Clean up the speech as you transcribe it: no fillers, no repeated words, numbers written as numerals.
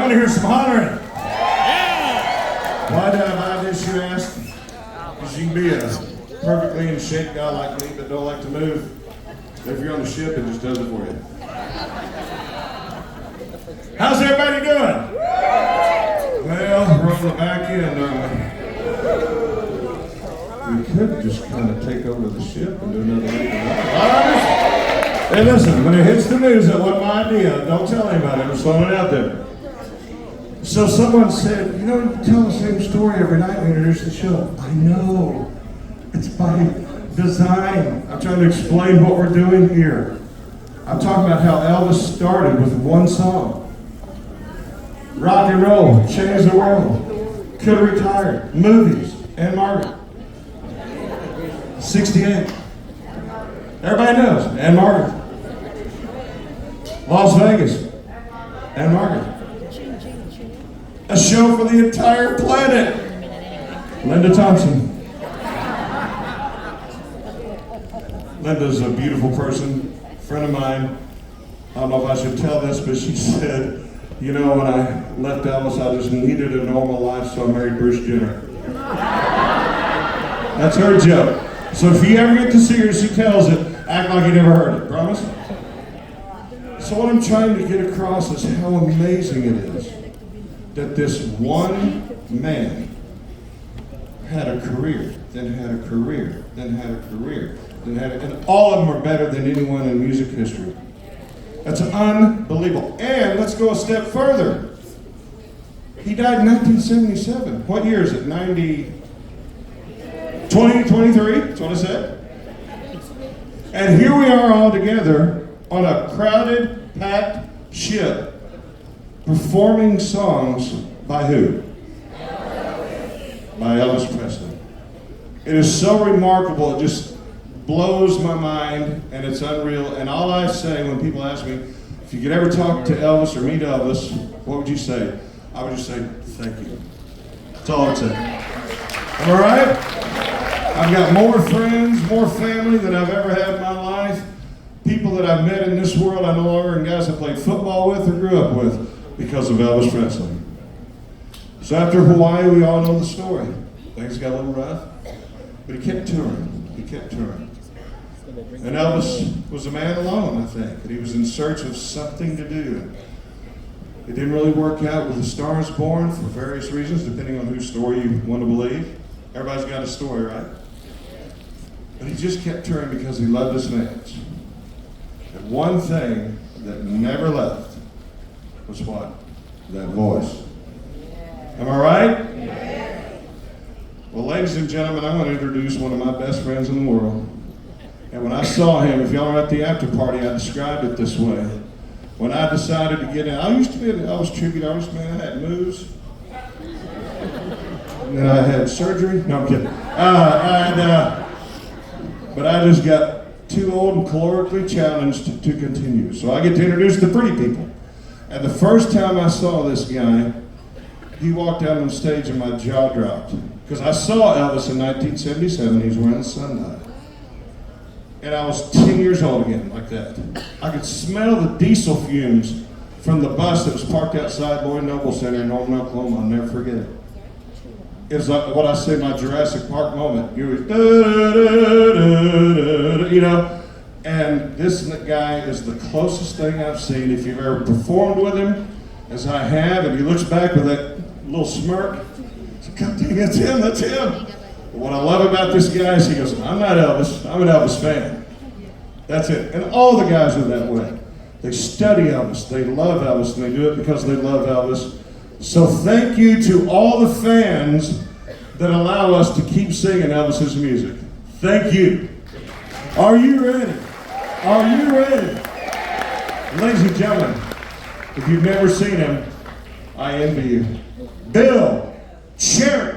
want to hear some hollering. Why did I buy this, you ask? Because you can be a perfectly in shape guy like me that don't like to move. If you're on the ship, it just does it for you. How's everybody doing? Well, we're on the back end, aren't we? We could just kind of take over the ship and do another week. Hey, listen, when it hits the news, that wasn't my idea. Don't tell anybody. I'm just throwing it out there. So someone said, you know, you tell the same story every night when you introduce the show. I know. It's by design. I'm trying to explain what we're doing here. I'm talking about how Elvis started with one song. Rock and roll, changed the world. Could have retired. Movies, and Margaret. 68. Everybody knows, and Margaret. Las Vegas, and Margaret. A show for the entire planet. Linda Thompson. Linda's a beautiful person, friend of mine. I don't know if I should tell this, but she said, you know, when I left Elvis, I just needed a normal life, so I married Bruce Jenner. That's her joke. So if you ever get to see her, she tells it, act like you never heard it, promise? So what I'm trying to get across is how amazing it is that this one man had a career, then had a career, then had a career, then had a, and all of them are better than anyone in music history. That's unbelievable. And let's go a step further. He died in 1977. What year is it? 2023? That's what I said. And here we are all together on a crowded, packed ship performing songs by who? By Elvis Presley. It is so remarkable, it just blows my mind, and it's unreal. And all I say when people ask me, if you could ever talk to Elvis or meet Elvis, what would you say? I would just say, thank you. That's all I would say. Am I right? I've got more friends, more family than I've ever had in my life. People that I've met in this world I no longer, and guys I played football with or grew up with because of Elvis Presley. So after Hawaii, we all know the story. Things got a little rough, but he kept touring. He kept touring. And Elvis was a man alone, I think, and he was in search of something to do. It didn't really work out with The Star Is Born for various reasons, depending on whose story you want to believe. Everybody's got a story, right? But he just kept touring because he loved his fans. And one thing that never left was what? That voice. Am I right? Well, ladies and gentlemen, I'm going to introduce one of my best friends in the world. And when I saw him, if y'all were at the after party, I described it this way. When I decided to get in, I used to be an Elvis tribute artist, man. I had moves. And then I had surgery. No, I'm kidding. But I just got too old and calorically challenged to continue. So I get to introduce the pretty people. And the first time I saw this guy, he walked out on stage and my jaw dropped. Because I saw Elvis in 1977, he was wearing the sundial. And I was 10 years old again, like that. I could smell the diesel fumes from the bus that was parked outside Lloyd Noble Center in Norman, Oklahoma. I'll never forget it. It was like what I say, my Jurassic Park moment. You know, and this guy is the closest thing I've seen. If you've ever performed with him, as I have, and he looks back with that little smirk, God dang, that's him, that's him. But what I love about this guy is he goes, I'm not Elvis, I'm an Elvis fan. That's it. And all the guys are that way. They study Elvis, they love Elvis, and they do it because they love Elvis. So thank you to all the fans that allow us to keep singing Elvis's music. Thank you. Are you ready? Are you ready? Ladies and gentlemen, if you've never seen him, I envy you. Bill Cherry.